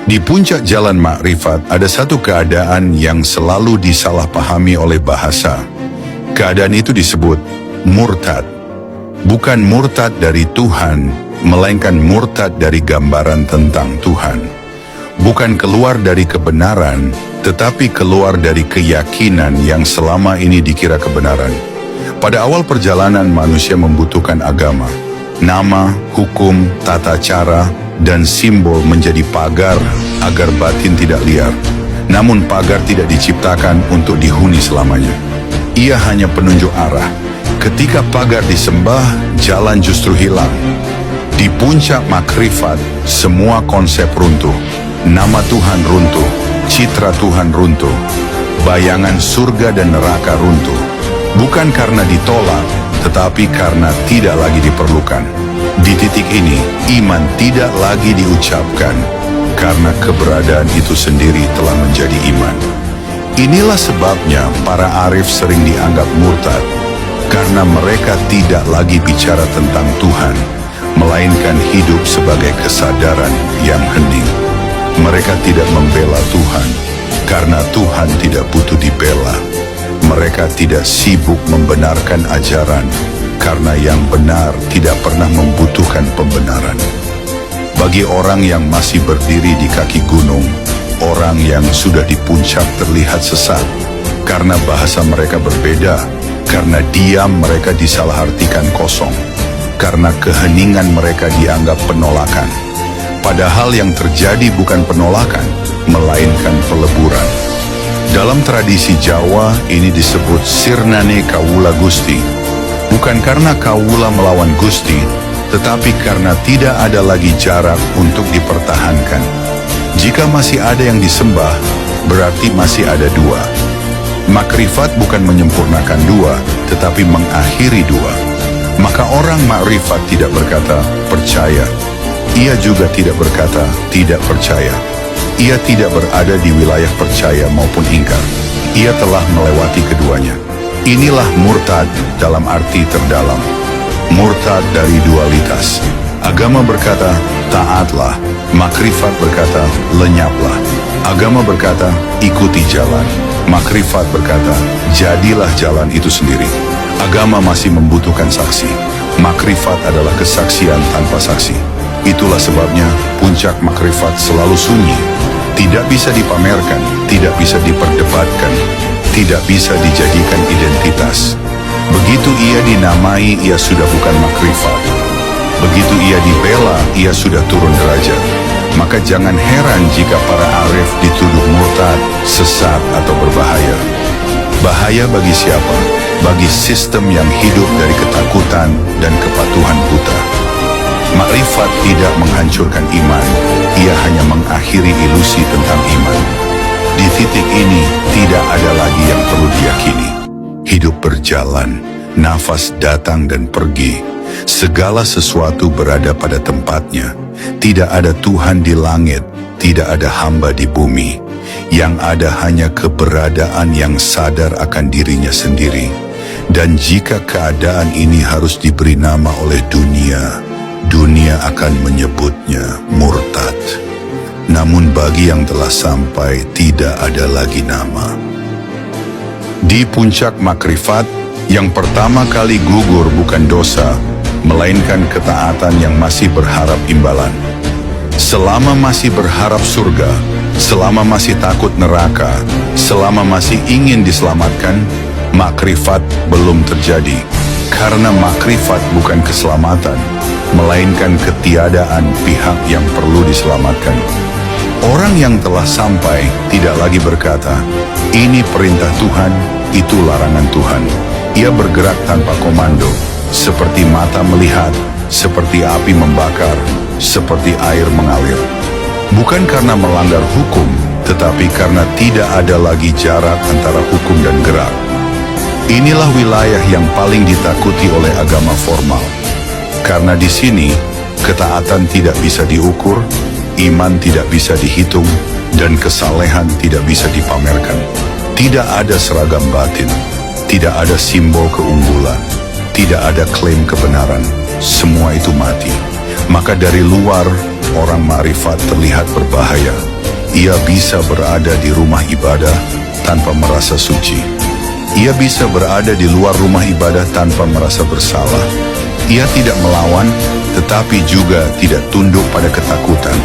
Di puncak jalan makrifat ada satu keadaan yang selalu disalahpahami oleh bahasa. Keadaan itu disebut murtad. Bukan murtad dari Tuhan, melainkan murtad dari gambaran tentang Tuhan. Bukan keluar dari kebenaran, tetapi keluar dari keyakinan yang selama ini dikira kebenaran. Pada awal perjalanan manusia membutuhkan agama. Nama, hukum, tata cara, dan simbol menjadi pagar agar batin tidak liar. Namun pagar tidak diciptakan untuk dihuni selamanya. Ia hanya penunjuk arah. Ketika pagar disembah, jalan justru hilang. Di puncak makrifat, semua konsep runtuh. Nama Tuhan runtuh, citra Tuhan runtuh, bayangan surga dan neraka runtuh. Bukan karena ditolak, tetapi karena tidak lagi diperlukan. Di titik ini, iman tidak lagi diucapkan, karena keberadaan itu sendiri telah menjadi iman. Inilah sebabnya para arif sering dianggap murtad, karena mereka tidak lagi bicara tentang Tuhan, melainkan hidup sebagai kesadaran yang hening. Mereka tidak membela Tuhan, karena Tuhan tidak butuh dibela. Mereka tidak sibuk membenarkan ajaran, karena yang benar tidak pernah membutuhkan pembenaran. Bagi orang yang masih berdiri di kaki gunung, orang yang sudah di puncak terlihat sesat, karena bahasa mereka berbeda, karena diam mereka disalahartikan kosong, karena keheningan mereka dianggap penolakan. Padahal yang terjadi bukan penolakan, melainkan peleburan. Dalam tradisi Jawa, ini disebut sirnane kawula Gusti. Bukan karena kawula melawan Gusti, tetapi karena tidak ada lagi jarak untuk dipertahankan. Jika masih ada yang disembah, berarti masih ada dua. Makrifat bukan menyempurnakan dua, tetapi mengakhiri dua. Maka orang makrifat tidak berkata, percaya. Ia juga tidak berkata, tidak percaya. Ia tidak berada di wilayah percaya maupun ingkar. Ia telah melewati keduanya. Inilah murtad dalam arti terdalam. Murtad dari dualitas. Agama berkata, taatlah. Makrifat berkata, lenyaplah. Agama berkata, ikuti jalan. Makrifat berkata, jadilah jalan itu sendiri. Agama masih membutuhkan saksi. Makrifat adalah kesaksian tanpa saksi. Itulah sebabnya puncak makrifat selalu sunyi. Tidak bisa dipamerkan, tidak bisa diperdebatkan, tidak bisa dijadikan identitas. Begitu ia dinamai, ia sudah bukan makrifat. Begitu ia dibela, ia sudah turun derajat. Maka jangan heran jika para arif dituduh murtad, sesat atau berbahaya. Bahaya bagi siapa? Bagi sistem yang hidup dari ketakutan dan kepatuhan buta. Makrifat tidak menghancurkan iman, ia hanya mengakhiri ilusi tentang iman. Di titik ini, tidak ada lagi yang perlu diyakini. Hidup berjalan, nafas datang dan pergi. Segala sesuatu berada pada tempatnya. Tidak ada Tuhan di langit, tidak ada hamba di bumi. Yang ada hanya keberadaan yang sadar akan dirinya sendiri. Dan jika keadaan ini harus diberi nama oleh dunia, dunia akan menyebutnya murtad. Namun bagi yang telah sampai tidak ada lagi nama. Di puncak makrifat, yang pertama kali gugur bukan dosa, melainkan ketaatan yang masih berharap imbalan. Selama masih berharap surga, selama masih takut neraka, selama masih ingin diselamatkan, makrifat belum terjadi. Karena makrifat bukan keselamatan, melainkan ketiadaan pihak yang perlu diselamatkan. Orang yang telah sampai tidak lagi berkata, ini perintah Tuhan, itu larangan Tuhan. Ia bergerak tanpa komando, seperti mata melihat, seperti api membakar, seperti air mengalir. Bukan karena melanggar hukum, tetapi karena tidak ada lagi jarak antara hukum dan gerak. Inilah wilayah yang paling ditakuti oleh agama formal. Karena di sini, ketaatan tidak bisa diukur, iman tidak bisa dihitung, dan kesalehan tidak bisa dipamerkan. Tidak ada seragam batin, tidak ada simbol keunggulan, tidak ada klaim kebenaran. Semua itu mati. Maka dari luar, orang makrifat terlihat berbahaya. Ia bisa berada di rumah ibadah tanpa merasa suci. Ia bisa berada di luar rumah ibadah tanpa merasa bersalah. Ia tidak melawan, tetapi juga tidak tunduk pada ketakutan.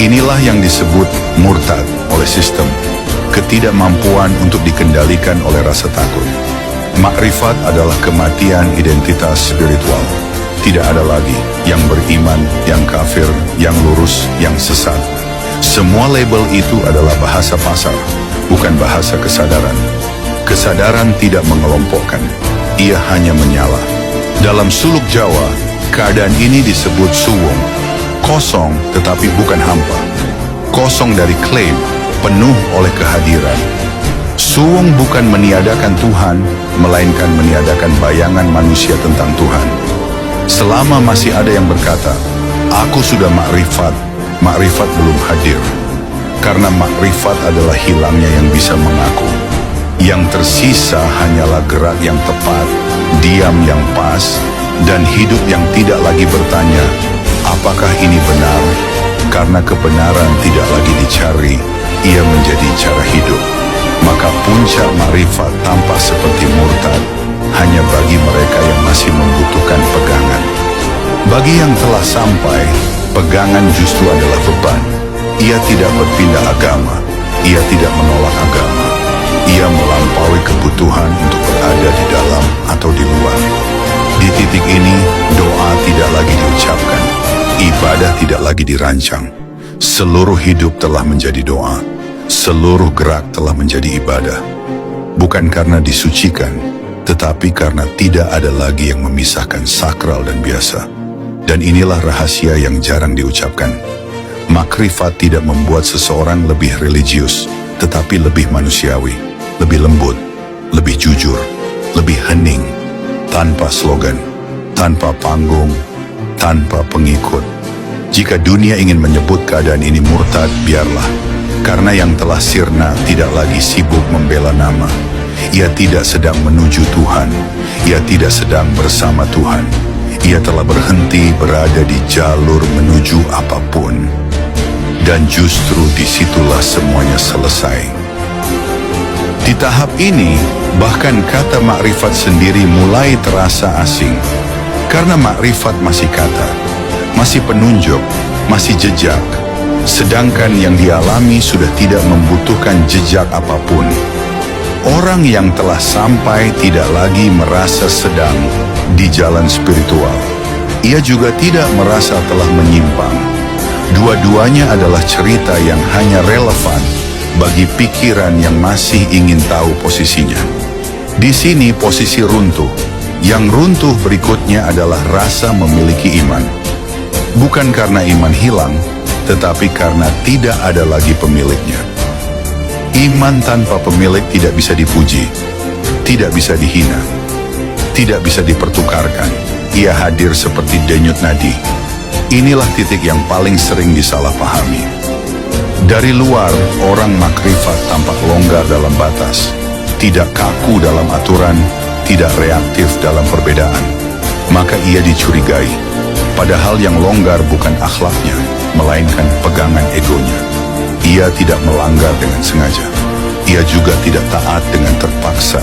Inilah yang disebut murtad oleh sistem. Ketidakmampuan untuk dikendalikan oleh rasa takut. Makrifat adalah kematian identitas spiritual. Tidak ada lagi yang beriman, yang kafir, yang lurus, yang sesat. Semua label itu adalah bahasa pasar, bukan bahasa kesadaran. Kesadaran tidak mengelompokkan, ia hanya menyala. Dalam suluk Jawa, keadaan ini disebut suwung. Kosong tetapi bukan hampa. Kosong dari klaim, penuh oleh kehadiran. Suwung bukan meniadakan Tuhan, melainkan meniadakan bayangan manusia tentang Tuhan. Selama masih ada yang berkata, aku sudah makrifat, makrifat belum hadir. Karena makrifat adalah hilangnya yang bisa mengaku. Yang tersisa hanyalah gerak yang tepat, diam yang pas, dan hidup yang tidak lagi bertanya, apakah ini benar? Karena kebenaran tidak lagi dicari, ia menjadi cara hidup. Maka puncak makrifat tampak seperti murtad, hanya bagi mereka yang masih membutuhkan pegangan. Bagi yang telah sampai, pegangan justru adalah beban. Ia tidak berpindah agama, ia tidak menolak agama. Ia melampaui kebutuhan untuk berada di dalam atau di luar. Di titik ini, doa tidak lagi diucapkan, ibadah tidak lagi dirancang. Seluruh hidup telah menjadi doa, seluruh gerak telah menjadi ibadah. Bukan karena disucikan, tetapi karena tidak ada lagi yang memisahkan sakral dan biasa. Dan inilah rahasia yang jarang diucapkan. Makrifat tidak membuat seseorang lebih religius, tetapi lebih manusiawi, lebih lembut, lebih jujur, lebih hening, tanpa slogan, tanpa panggung, tanpa pengikut. Jika dunia ingin menyebut keadaan ini murtad, biarlah. Karena yang telah sirna tidak lagi sibuk membela nama. Ia tidak sedang menuju Tuhan. Ia tidak sedang bersama Tuhan. Ia telah berhenti berada di jalur menuju apapun. Dan justru disitulah semuanya selesai. Di tahap ini, bahkan kata makrifat sendiri mulai terasa asing. Karena makrifat masih kata, masih penunjuk, masih jejak. Sedangkan yang dialami sudah tidak membutuhkan jejak apapun. Orang yang telah sampai tidak lagi merasa sedang di jalan spiritual. Ia juga tidak merasa telah menyimpang. Dua-duanya adalah cerita yang hanya relevan bagi pikiran yang masih ingin tahu posisinya. Di sini posisi runtuh. Yang runtuh berikutnya adalah rasa memiliki iman. Bukan karena iman hilang, tetapi karena tidak ada lagi pemiliknya. Iman tanpa pemilik tidak bisa dipuji, tidak bisa dihina, tidak bisa dipertukarkan. Ia hadir seperti denyut nadi. Inilah titik yang paling sering disalahpahami. Dari luar, orang makrifat tampak longgar dalam batas, tidak kaku dalam aturan, tidak reaktif dalam perbedaan. Maka ia dicurigai. Padahal yang longgar bukan akhlaknya, melainkan pegangan egonya. Ia tidak melanggar dengan sengaja. Ia juga tidak taat dengan terpaksa.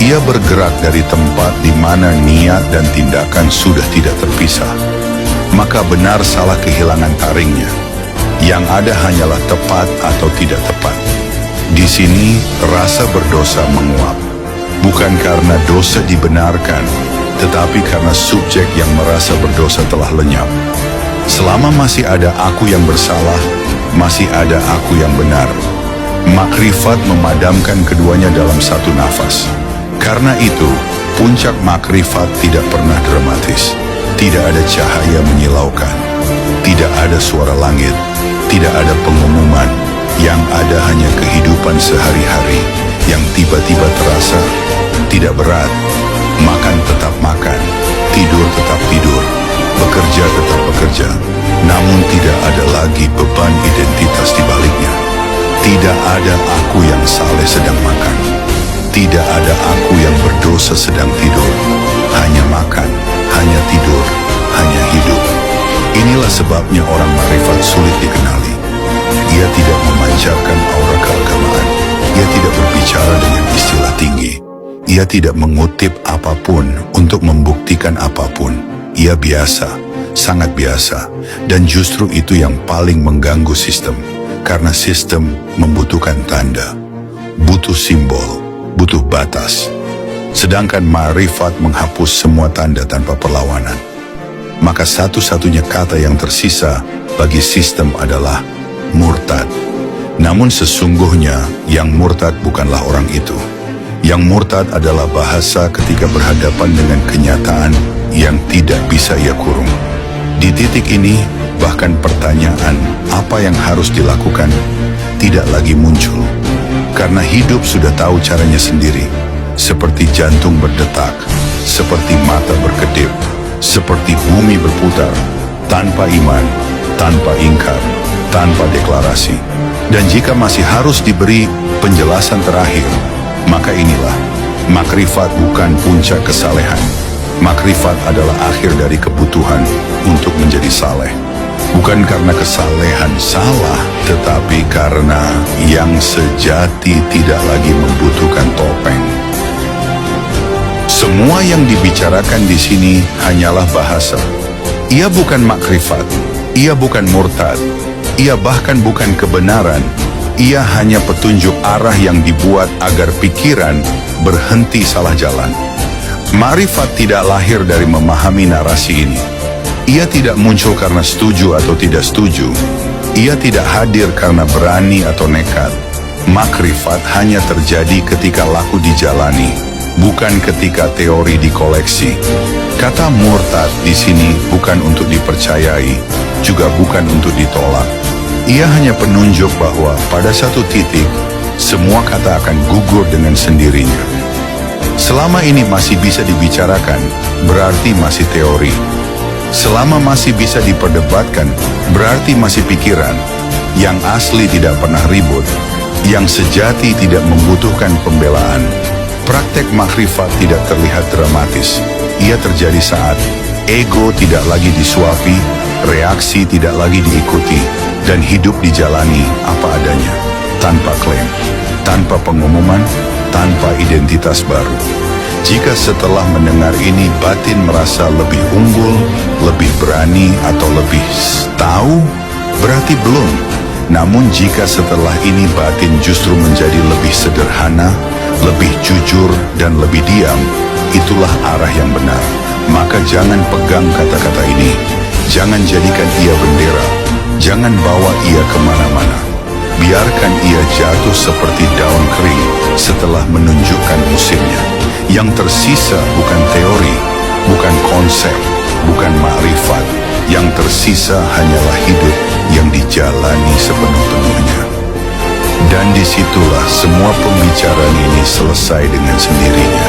Ia bergerak dari tempat di mana niat dan tindakan sudah tidak terpisah. Maka benar salah kehilangan taringnya. Yang ada hanyalah tepat atau tidak tepat. Di sini rasa berdosa menguap. Bukan karena dosa dibenarkan, tetapi karena subjek yang merasa berdosa telah lenyap. Selama masih ada aku yang bersalah, masih ada aku yang benar. Makrifat memadamkan keduanya dalam satu nafas. Karena itu, puncak makrifat tidak pernah dramatis. Tidak ada cahaya menyilaukan. Tidak ada suara langit. Tidak ada pengumuman. Yang ada hanya kehidupan sehari-hari yang tiba-tiba terasa tidak berat. Makan tetap makan, tidur tetap tidur, bekerja tetap bekerja, namun tidak ada lagi beban identitas di baliknya. Tidak ada aku yang saleh sedang makan, tidak ada aku yang berdosa sedang tidur. Hanya makan, hanya tidur, hanya hidup. Inilah sebabnya orang makrifat sulit dikenali. Ia tidak Ia tidak mengutip apapun untuk membuktikan apapun. Ia biasa, sangat biasa, dan justru itu yang paling mengganggu sistem. Karena sistem membutuhkan tanda, butuh simbol, butuh batas. Sedangkan ma'rifat menghapus semua tanda tanpa perlawanan. Maka satu-satunya kata yang tersisa bagi sistem adalah murtad. Namun sesungguhnya yang murtad bukanlah orang itu. Yang murtad adalah bahasa ketika berhadapan dengan kenyataan yang tidak bisa ia kurung. Di titik ini, bahkan pertanyaan apa yang harus dilakukan tidak lagi muncul. Karena hidup sudah tahu caranya sendiri. Seperti jantung berdetak, seperti mata berkedip, seperti bumi berputar, tanpa iman, tanpa ingkar, tanpa deklarasi. Dan jika masih harus diberi penjelasan terakhir, maka inilah, makrifat bukan puncak kesalehan. Makrifat adalah akhir dari kebutuhan untuk menjadi saleh. Bukan karena kesalehan salah, tetapi karena yang sejati tidak lagi membutuhkan topeng. Semua yang dibicarakan di sini hanyalah bahasa. Ia bukan makrifat, ia bukan murtad, ia bahkan bukan kebenaran. Ia hanya petunjuk arah yang dibuat agar pikiran berhenti salah jalan. Ma'rifat tidak lahir dari memahami narasi ini. Ia tidak muncul karena setuju atau tidak setuju. Ia tidak hadir karena berani atau nekat. Makrifat hanya terjadi ketika laku dijalani, bukan ketika teori dikoleksi. Kata murtad di sini bukan untuk dipercayai, juga bukan untuk ditolak. Ia hanya penunjuk bahwa pada satu titik, semua kata akan gugur dengan sendirinya. Selama ini masih bisa dibicarakan, berarti masih teori. Selama masih bisa diperdebatkan, berarti masih pikiran. Yang asli tidak pernah ribut, yang sejati tidak membutuhkan pembelaan. Praktek makrifat tidak terlihat dramatis. Ia terjadi saat ego tidak lagi disuapi, reaksi tidak lagi diikuti, dan hidup dijalani apa adanya, tanpa klaim, tanpa pengumuman, tanpa identitas baru. Jika setelah mendengar ini batin merasa lebih unggul, lebih berani, atau lebih tahu, berarti belum. Namun jika setelah ini batin justru menjadi lebih sederhana, lebih jujur, dan lebih diam, itulah arah yang benar. Maka jangan pegang kata-kata ini, jangan jadikan ia bendera, jangan bawa ia kemana-mana. Biarkan ia jatuh seperti daun kering setelah menunjukkan musimnya. Yang tersisa bukan teori, bukan konsep, bukan ma'rifat. Yang tersisa hanyalah hidup yang dijalani sepenuh-penuhnya. Dan disitulah semua pembicaraan ini selesai dengan sendirinya.